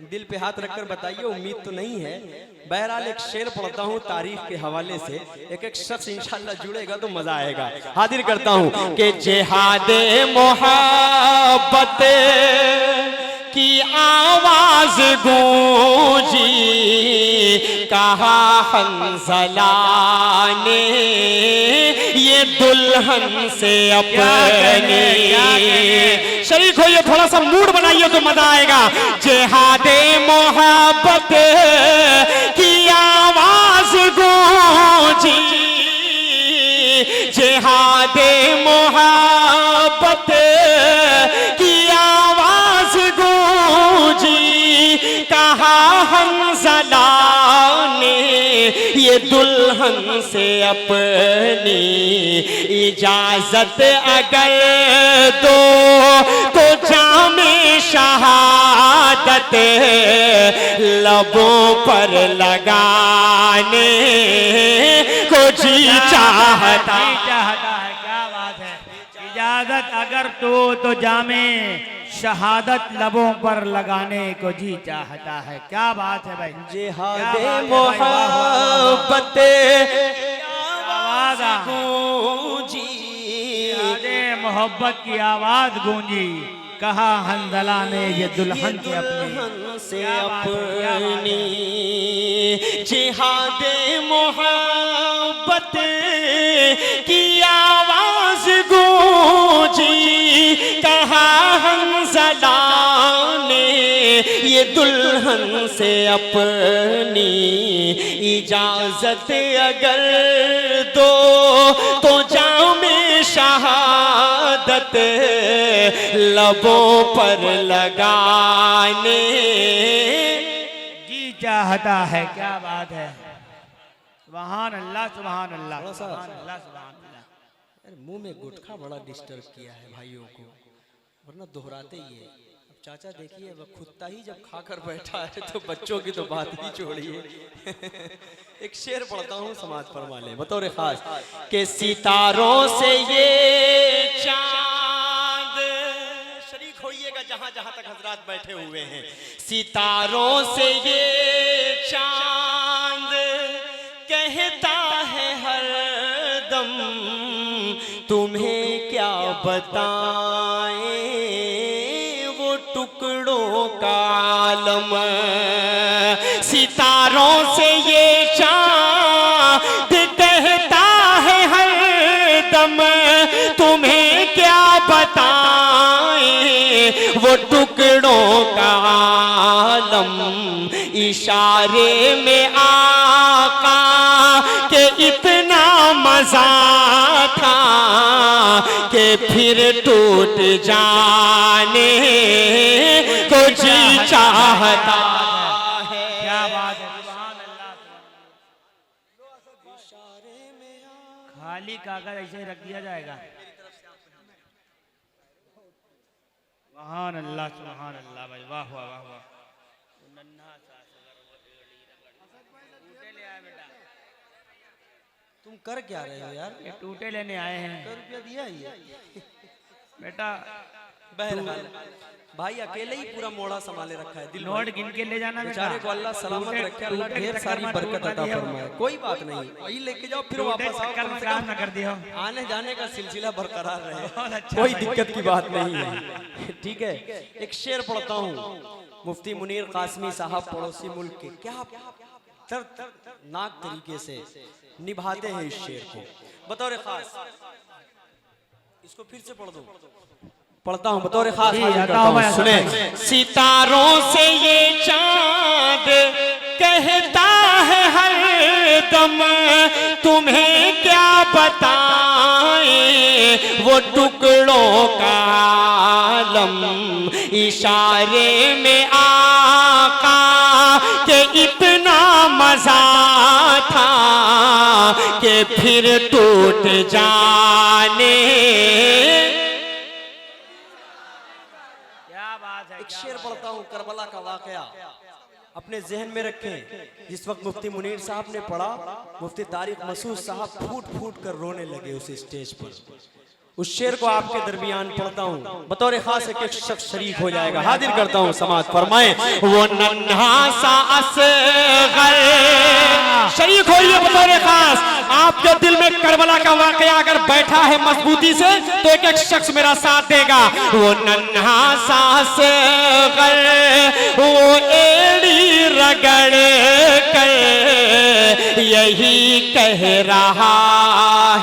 दिल पे हाथ रखकर बताइए, उम्मीद तो नहीं है। बहरहाल एक शेर पढ़ता हूँ तारीख के हवाले से, एक एक शख्स इंशाल्लाह जुड़ेगा तो मजा आएगा। हाजिर करता हूँ कि जिहादे मोहब्बत की आवाज गूंजी, कहा हंसला ने ये दुल्हन से अपनी। शरीक हो, ये थोड़ा सा मूड बनाइए तो मजा आएगा। जिहादे मोहब्बत की आवाज गूंजी, जिहादे मोहब्बत ये दुल्हन से अपनी इजाजत अगर दो तो जामे शहादत लबों पर लगाने को जी चाहता है। क्या बात है। इजाजत अगर तो जामे शहादत लबों पर लगाने को जी चाहता है। क्या बात है भाई। जिहादे मोहब्बत आवाज गूंजी, जिहादे मोहब्बत की आवाज गूंजी, कहा हंजला ने ये दुल्हन से अपनी जिहादे मोहब्बत की आवाज गूंजी, कहा हंजला ने ये दुल्हन से अपनी इजाजत अगर दो तो जामे शहादत लबों पर लगाने जी चाहता है। क्या बात है। सुभान अल्लाह सुभान अल्लाह सुभान अल्लाह सुभान अल्लाह। मुंह में गुटखा बड़ा डिस्टर्ब किया है भाइयों को, वरना दोहराते ही है। अब चाचा देखिए वह खुदता ही जब खाकर बैठा है तो बच्चों की तो बात ही छोड़िए। एक शेर पढ़ता हूँ, समाज फरमा ले बतौर खास के सितारों से ये चांद, शरीक होइएगा जहां जहां तक हजरात बैठे हुए हैं। सितारों से ये चांद कहता है हर दम, तुम्हें क्या बताएं वो टुकड़ों का आलम। सितारों से ये चांद कहता है हर दम, तुम्हें क्या बताएं वो टुकड़ों का आलम। इशारे में आका के इतना मजा था कि फिर टूट जाने को जी चाहता है। क्या बात है। सुभान अल्लाह। खाली कागज ऐसे ही रख दिया जाएगा। सुभान अल्लाह सुभान अल्लाह भाई। वाह वाह वाह वाह। तुम कर क्या रहे हो यार? ये टूटे लेने आए हैं। रुपया दिया ही है बेटा। बहरहाल भाई अकेले ही पूरा मोड़ा संभाले रखा है। दिल नोट गिन के ले जाना बेटा। बेचारे को अल्लाह सलामत रखे, अल्लाह ढेर सारी बरकत अता फरमाए। कोई बात नहीं, वही लेके जाओ फिर वापस आओ। चक्कर में काम न कर दियो। आने जाने का सिलसिला बरकरार रहे, अच्छा कोई दिक्कत की बात नहीं है। ठीक है, एक शेर पढ़ता हूँ। मुफ्ती मुनीर कासमी साहब पड़ोसी मुल्क के क्या दर्दनाक तरीके से निभाते हैं इस शेर को बतौर खास। इसको फिर से पढ़ दो। पढ़ता हूँ बतौर खास सुने। सितारों से ये चांद कहता है हर दम, तुम्हें क्या बताएं वो टुकड़ों का आलम। इशारे में आका के इतना मजा था कि फिर टूट जाने। एक शेर पढ़ता हूँ करबला का वाकया, अपने जहन में रखें। जिस वक्त मुफ्ती मुनीर साहब ने पढ़ा, मुफ्ती तारिक मसूद साहब फूट फूट कर रोने लगे उस स्टेज पर। उस शेर को आपके दरमियान पढ़ता हूँ बतौर खास। एक शख्स शरीक हो जाएगा, हाजिर करता हूँ, समाज फरमाए। वो नन्हा सा असगर शरीक हो ये बतौर खास। आपके दिल में करबला का वाकया अगर बैठा है मजबूती से तो एक एक शख्स मेरा साथ देगा। वो नन्हा सा असगर वो एड़ी रगड़ कर यही कह रहा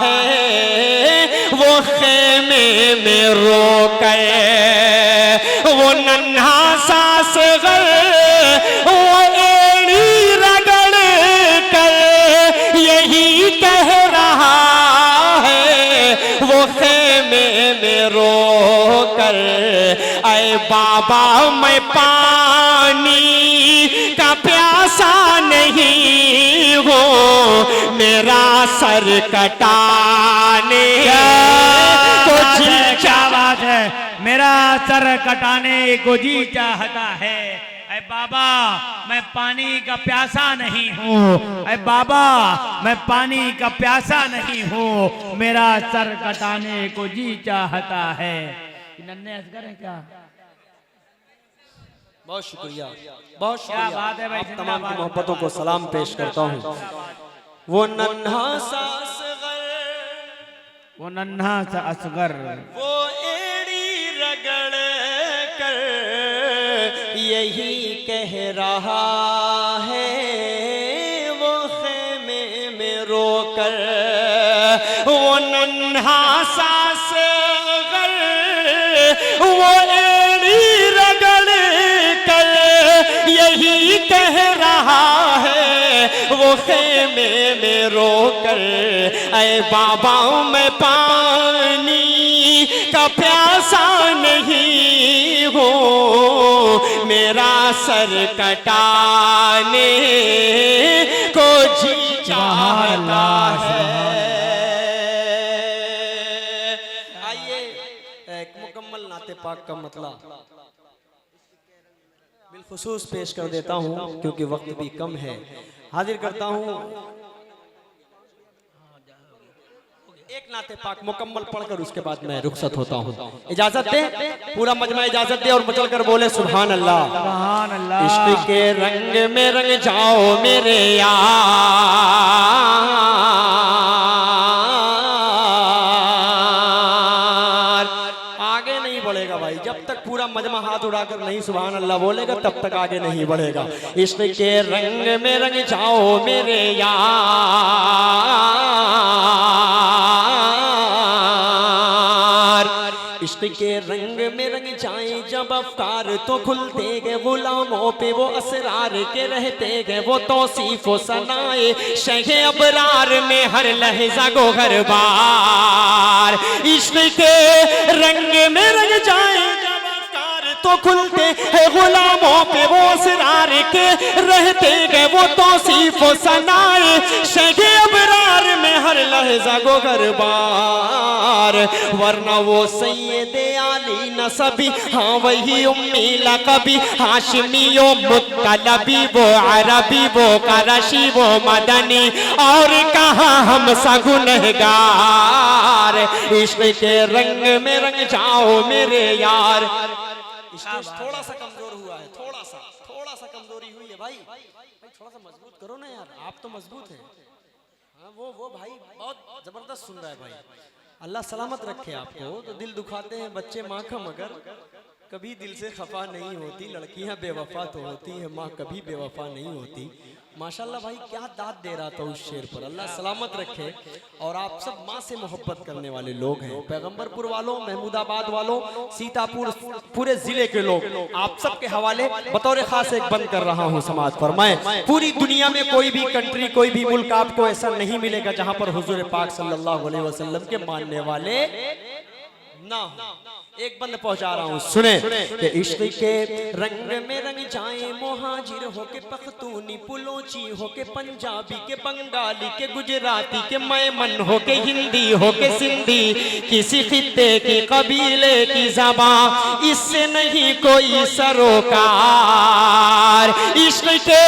है, वो खेमे में रो कर। वो नन्हा सा असगर वो एड़ी रगड़ कर यही कह रहा है, वो खेमे में रो कर। ऐ बाबा मैं पानी का का प्यासा नहीं हो, मेरा सर कटाने को जी क्या बात है, मेरा सर कटाने को जी चाहता है। ऐ बाबा मैं पानी का प्यासा नहीं हूँ, ऐ बाबा मैं पानी का प्यासा नहीं हूँ, मेरा सर कटाने को जी चाहता है। नन्हे असगर है क्या? बहुत शुक्रिया, बहुत क्या शुक्रिया। बात है भाई, आप तमाम की जिंदाबाद। मोहब्बतों को सलाम पेश करता हूँ। वो नन्हा सा असगर, वो नन्हा सा असगर, वो एड़ी रगड़ कर यही कह रहा है, वो खेमे में रोकर। वो नन्हा सा असगर, वो एड़ी रगड़ कर यही कह रहा है, वो खेमे में रोकर। ऐ बाबा मैं पानी का प्यासा नहीं हूँ, मेरा सर कटाने को जी चाहता है। आइए एक मुकम्मल नाते पाक का मतलब बिलखुसूस पेश कर देता हूँ, क्योंकि वक्त भी कम है। हाजिर करता हूँ एक नाते पाक मुकम्मल पढ़कर, उसके बाद मैं रुखसत होता हूँ। इजाजत दे, पूरा मजमा इजाजत दे और मचल कर बोले सुभान अल्लाह। सुभान अल्लाह। इश्क के रंग में रंग जाओ मेरे यार। आगे नहीं बढ़ेगा भाई, जब तक पूरा मजमा हाथ उड़ाकर नहीं सुभान अल्लाह बोलेगा तब तक आगे नहीं बढ़ेगा। इश्क के रंग में रंग जाओ मेरे इश्क के रंग में रंग जाए जब अफकार तो खुलते गए, गुलामों पे वो असरार के रहते गए, वो तौसीफ व सनाए शहे अबरार में हर लहजा गोहर बार। इश्क के रंग में रंग जाए जब अफकार तो खुलते हैं, गुलामों पे वो असरार के रहते गए, वो तौसीफ व सनाए शहे अबरार में हर लहजा गोहर बार। वरना वो सैयदे आली नसबी, हाँ वही उम्मी लकबी, हाशमियो मुत्तलबी, वो अरबी वो करशी वो मदनी, और कहाँ हम सगुनहगार। इश्क के रंग में रंग जाओ मेरे यार। थोड़ा सा कमजोर हुआ है, थोड़ा सा कमजोरी हुई है भाई, थोड़ा सा मजबूत करो ना यार, आप तो मजबूत हैं। हाँ वो भाई बहुत जबरदस्त सुन रहा है भाई। अल्लाह सलामत रखे आपको। तो दिल दुखाते हैं बच्चे माँ का, मगर कभी दिल से खफा नहीं होती। लड़कियां बेवफा तो होती हैं, माँ कभी बेवफा नहीं होती। माशाल्लाह भाई क्या दाद दे रहा था उस शेर पर। अल्लाह सलामत रखे। और आप सब माँ से मोहब्बत करने वाले लोग हैं, पैगंबरपुर वालों, महमूदाबाद वालों, सीतापुर, पूरे जिले के लोग, आप सब के हवाले बतौर खास एक बंद कर रहा हूँ समाज पर। मैं पूरी दुनिया में कोई भी कंट्री, कोई भी मुल्क आपको ऐसा नहीं मिलेगा जहां पर हुजूर पाक सल्लल्लाहु अलैहि वसल्लम के मानने वाले ना हो। एक बंद पहुंचा रहा हूं, सुने कि इश्क के रंग में रंग जाए मुहाजिर हो के पख्तूनी, पुलोची हो के पंजाबी के बंगाली के गुजराती के मैमन हो के हिंदी हो के सिंधी, किसी खित्ते की कबीले की ज़बां इससे नहीं कोई सरोकार। इश्क के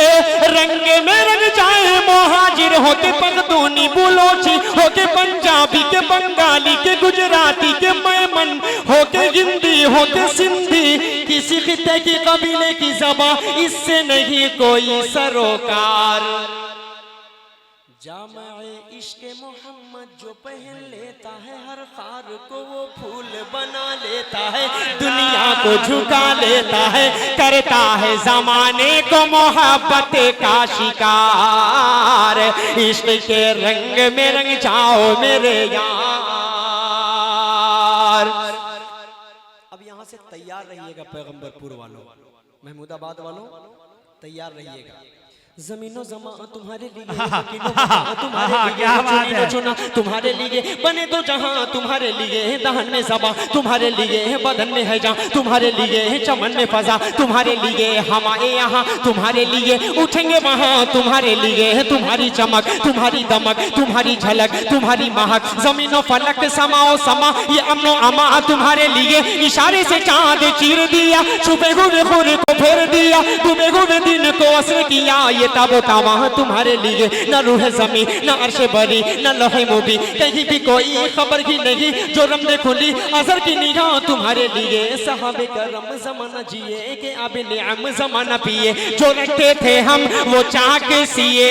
रंग में रंग जाए मुहाजिर हो के पख्तूनी, पुलोची हो के पंजाबी के बंगाली के गुजराती के मैमन हो के हिंदी हो के सिंधी, किसी खित्ते की कबीले की ज़बां इससे नहीं कोई सरोकार। जामे इश्क मोहम्मद जो पहन लेता है, हर खार को वो फूल बना लेता है, दुनिया को झुका लेता है, करता है जमाने को मोहब्बत का शिकार। इश्क के रंग में रंग जाओ मेरे यार। अब यहाँ से तैयार रहिएगा पैगंबरपुर वालों, महमूदाबाद वालों, तैयार रहिएगा। जमीनो जमा तुम्हारे लिए, तुम्हारे लिए, क्या बात है। चुना तुम्हारे लिए, बने दो जहां तुम्हारे लिए, दहन में सबा तुम्हारे लिए, बदन में है जा तुम्हारे लिए, चमन में फजा तुम्हारे लिए, हमारे यहाँ तुम्हारे लिए, उठेंगे वहाँ तुम्हारे लिए, तुम्हारी चमक तुम्हारी दमक तुम्हारी झलक तुम्हारी महक, जमीनो फलक समाओ समा ये अमनो अमा तुम्हारे लिए, इशारे से चांद चीर दिया, छुपे हुए खुर को फेर दिया, डूबे हुए दिन को असर किया, ये ताबो तावा तुम्हारे लिए, न रूह जमी न अर्श बरी न लोहे मुबी, कहीं भी कोई खबर ही नहीं, जो रमदे खुली असर की निगाह तुम्हारे लिए, सहाबे करम जमाना जिए के आबे निअम जमाना पिए, जो रखते थे हम वो चाक सिए,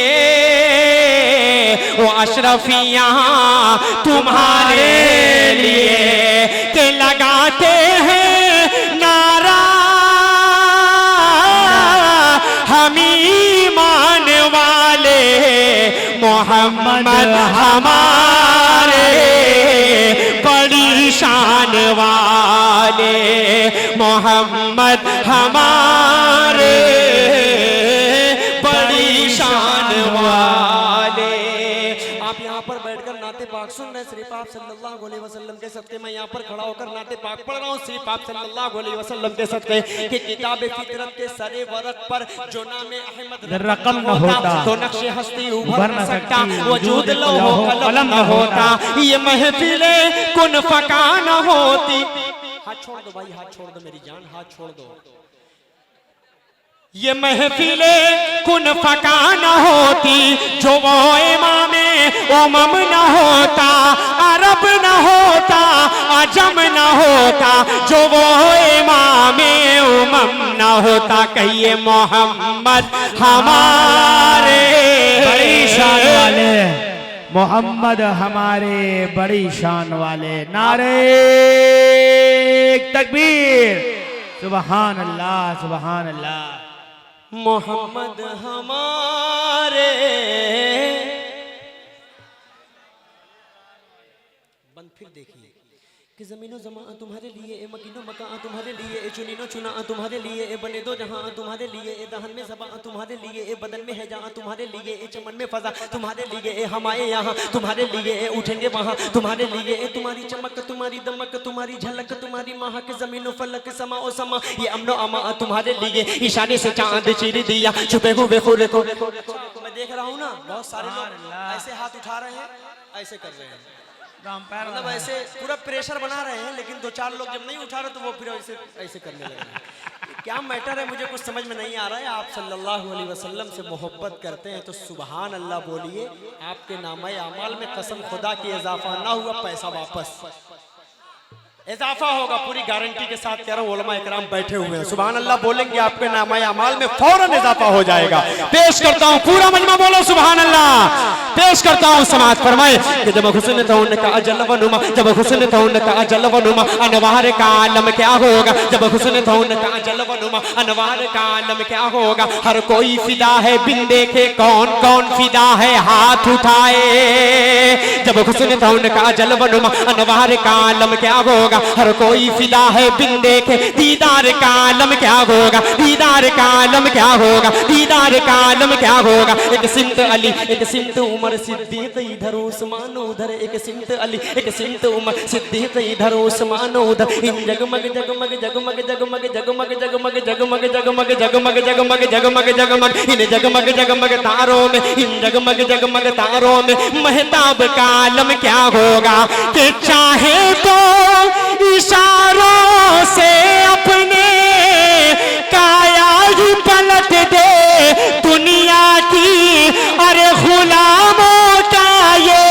वो अशरफिया तुम्हारे लिए, के लगाते हैं नारा हम ईमान वाले, मोहम्मद हमारे बड़ी शान वाले, मोहम्मद हमारे बड़ी शान वाले। आप यहाँ पर बैठकर नाते पाक सुन रहे, सिर्फ आप सल्लल्लाहु अलैहि वसल्लम के सदके मैं यहाँ पर खड़ा होकर नाते पाक पढ़ रहा हूँ, सिर्फ आप सल्लल्लाहु अलैहि वसल्लम के सदके कि किताब फितरत के सरे वरक पर जो नाम अहमद रकम न होता तो नक्शे हस्ती उभर न सकता, वजूद लौह कलम न होता, ये महफिले कुन फका न होती। हाथ छोड़ दो भाई, हाथ छोड़ दो मेरी जान, हाथ छोड़ दो। ये महफिले कुन फका न होती, जो वो इमामे उमम न होता, अरब न होता, अजम न होता, जो वो इमामे उमम न होता, कहिए मोहम्मद हमारे बड़ी शान वाले, मोहम्मद हमारे बड़ी शान वाले, नारे तकबीर, सुबहान अल्लाह सुबहान अल्लाह। मोहम्मद हमारे, बंद फिर देखिए कि जमीनो जमा तुम्हारे लिए, ए मकीनो मका तुम्हारे लिए, ए चुनीनो चुना तुम्हारे लिए, ए बने दो जहां तुम्हारे लिए, ए दहन में सबा तुम्हारे लिए, ए बदन में है जहां तुम्हारे लिए, ए चमन में फजा तुम्हारे लिए, ए हमारे यहाँ तुम्हारे लिए, ए उठेंगे वहां तुम्हारे लिए, ए तुम्हारी चमक तुम्हारी दमक तुम्हारी झलक तुम्हारी महक, जमीनो फलक समा ओ समा ये अमनो अमा तुम्हारे लिए, इशारे से चांद चीर दिया, छुपे हुए खुर को। मैं देख रहा हूँ ना बहुत सारे लोग ऐसे हाथ उठा रहे हैं, ऐसे कर रहे हैं, मतलब ऐसे पूरा प्रेशर बना रहे हैं, लेकिन दो चार लोग जब नहीं उठा रहे तो वो फिर ऐसे ऐसे करने लगे हैं। क्या मैटर है मुझे कुछ समझ में नहीं आ रहा है। आप सल्लल्लाहु अलैहि वसल्लम से मोहब्बत करते हैं तो सुबहान अल्लाह बोलिए, आपके नामे अमाल में कसम खुदा की इजाफा ना हुआ पैसा वापस इजाफा होगा, पूरी गारंटी के साथ कह रहा हूँ। उलमा इकराम बैठे हुए हैं, सुभान अल्लाह बोलेंगे आपके नामे अमाल में फौरन इजाफा हो जाएगा। पेश करता हूँ, पूरा मजमा बोलो सुभान अल्लाह। पेश करता हूँ, समाज फरमाए कि जब हुस्न था उनका अजल वनुमा, जब हुस्न था उनका अजल वनुमा, अनवार का आलम क्या होगा, जब हुस्न था उनका अजल वनुमा, अनवार का आलम क्या होगा। हर कोई फिदा है बिन देखे, कौन कौन फिदा है हाथ उठाए। जब हुस्न था उनका अजल वनुमा, अनवार का आलम क्या होगा। हर कोई फिदा है बिन देखे, दीदार का आलम क्या होगा, दीदार का आलम क्या होगा, दीदार का आलम क्या होगा। एक सिमत अली एक सिमत उमर सिद्दीक, इधर उस्मान उधर, एक सिमत अली एक सिमत उमर सिद्दीक, इधर उस्मान उधर। इन जगमग जगमग जगमग जगमग जगमग जगमग जगमग जगमग जगमग जगमग जगमग जगमग इन जगमग जगमग तारों में, इन जगमग जगमग तारों में महताब का आलम क्या होगा। कि चाहे तो इशारों से अपने काया ही पलट दे दुनिया की, अरे गुलामों का ये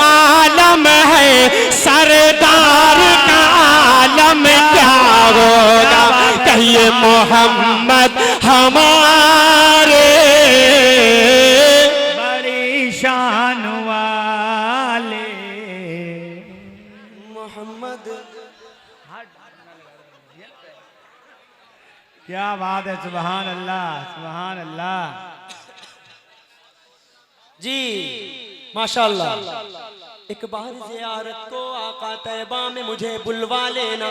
आलम है, सरदार का आलम क्या होगा। कहिए मोहम्मद हमारे बड़ी शान वाले, मोहम्मद। क्या बात है, सुभान अल्लाह सुभान अल्लाह जी माशाअल्लाह। एक बार ज़ियारत को आका तैबा में मुझे बुलवा लेना,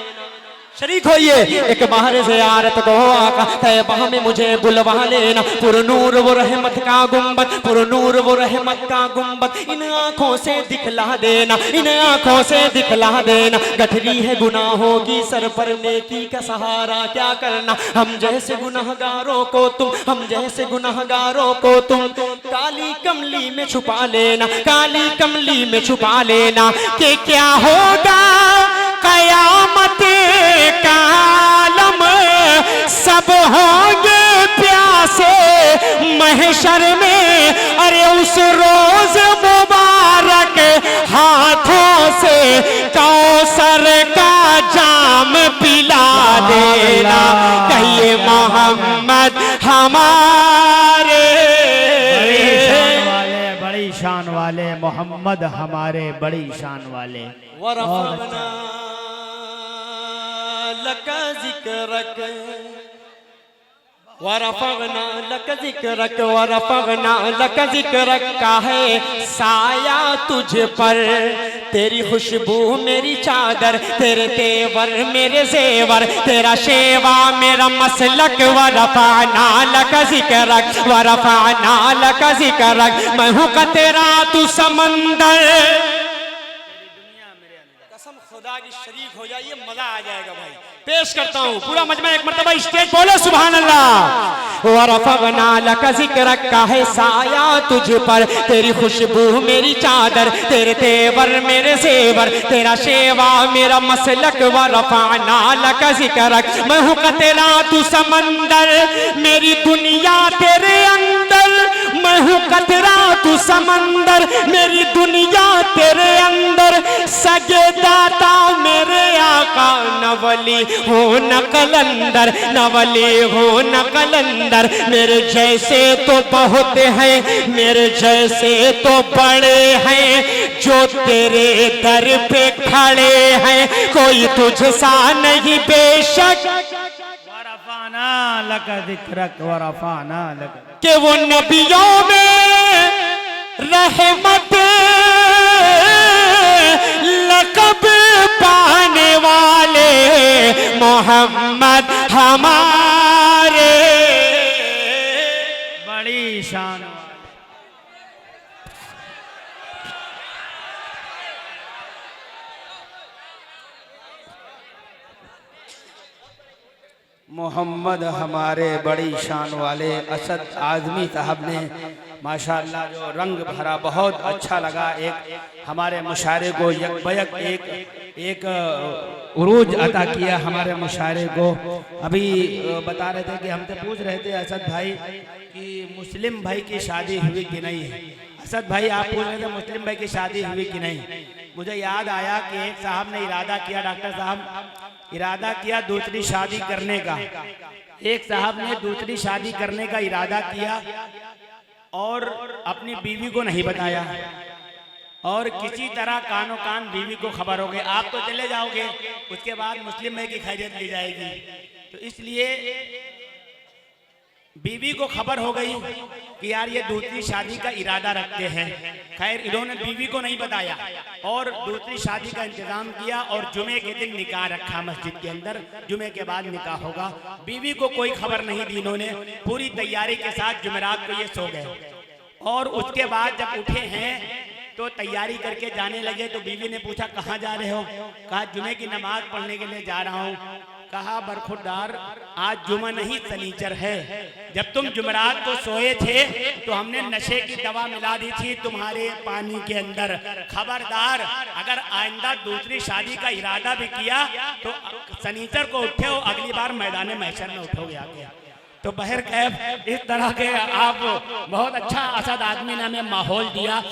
शरीक होइए एक बाहर ज़ियारत को आका तैबा में मुझे बुलवा लेना। पुरनूर वो रहमत का गुंबद, पुरनूर वो रहमत का गुंबद, इन आंखों से दिखला देना, इन आंखों से दिखला देना। गठरी है गुनाहों की सर पर नेकी का सहारा क्या करना। हम जैसे गुनाहगारों को तुम, हम जैसे गुनाहगारों को तुम काली कमली में छुपा लेना, काली कमली में छुपा लेना। कि क्या होगा कयामत का आलम, सब होंगे प्यासे महशर में। अरे उस रोज मुबारक हाथों से कौसर का जाम पिला देना। कहिए मोहम्मद हमारे, बड़ी शान वाले मोहम्मद हमारे, बड़ी शान वाले। वरफ़अना लका ज़िक्रक, वरफ़अना लका ज़िक्रक, वरफ़अना लका ज़िक्रक का है साया तुझ पर। तेरी खुशबू मेरी चादर, तेरे तेवर मेरे जेवर, तेरा शेवा मेरा मसलक। वरफ़अना लका ज़िक्रक, वरफ़अना लका ज़िक्रक, मैं हूँ का तेरा तू समंदर। कसम खुदा की शरीक हो जाइए, मजा आ जाएगा भाई। पेश करता हूँ पूरा मजमा, एक मर्तबा स्टेज बोले सुभान अल्लाह। वरफ़अना लका ज़िक्रक का है साया तुझ पर, तेरी खुशबू मेरी चादर, तेरे तेवर मेरे जेवर, तेरा शेवा मेरा मसलक। वरफ़अना लका ज़िक्रक, मैं हूँ का तेरा तू समंदर, मेरी दुनिया तेरे अंदर। मैं हूँ कतरा तू समंदर, मेरी दुनिया तेरे अंदर। सगे दाता मेरे आका, नवली हो न कलंदर, नवली हो न कलंदर। मेरे जैसे तो बहुत हैं, मेरे जैसे तो बड़े हैं, जो तेरे दर पे खड़े हैं, कोई तुझसा नहीं बेशक। वरफ़अना लका ज़िक्रक, वरफ़अना लका, कि वो नबियों में रहमत लक़ब पाने वाले मोहम्मद हमारे, बड़ी शान। मोहम्मद हमारे, बड़ी शान वाले। असद आज़मी साहब ने माशाअल्लाह जो रंग भरा, बहुत अच्छा लगा। एक हमारे मुशायरे को यकबयक एक उरूज अता किया हमारे मुशायरे को। अभी बता रहे थे कि हमसे पूछ रहे थे असद भाई कि मुस्लिम भाई की शादी हुई कि नहीं है। असद भाई आप पूछ रहे थे मुस्लिम भाई की शादी हुई कि नहीं। मुझे याद आया कि एक साहब ने इरादा किया, डॉक्टर साहब इरादा किया दूसरी शादी करने का। एक साहब ने दूसरी शादी करने का इरादा किया और अपनी बीवी को नहीं बताया, और किसी तरह कानो कान बीवी को खबर हो गई। आप तो चले जाओगे, उसके बाद मुस्लिम भाई की खैरियत ली जाएगी। तो इसलिए बीवी को खबर हो गई कि यार ये दूसरी शादी का इरादा रखते हैं। खैर इन्होंने बीवी को नहीं बताया और दूसरी शादी का इंतजाम किया और जुमे के दिन निकाह रखा मस्जिद के अंदर। जुमे के बाद निकाह होगा। बीवी को कोई खबर नहीं दी इन्होंने। पूरी तैयारी के साथ जुमेरात को ये सो गए और उसके बाद जब उठे हैं तो तैयारी करके जाने लगे तो बीवी ने पूछा कहाँ जा रहे हो। कहा जुमे की नमाज पढ़ने के लिए जा रहा हूँ। कहा बरखुरदार आज जुमा नहीं सनीचर है। जब तुम जुमरात को सोए थे तो हमने नशे की दवा मिला दी थी तुम्हारे पानी के अंदर। खबरदार अगर आइंदा दूसरी शादी का इरादा भी किया तो सनीचर को उठे हो, अगली बार मैदान महशर में उठोगे आगे। तो बहर कैफ इस तरह के आप बहुत अच्छा असद आदमी ने हमें माहौल दिया।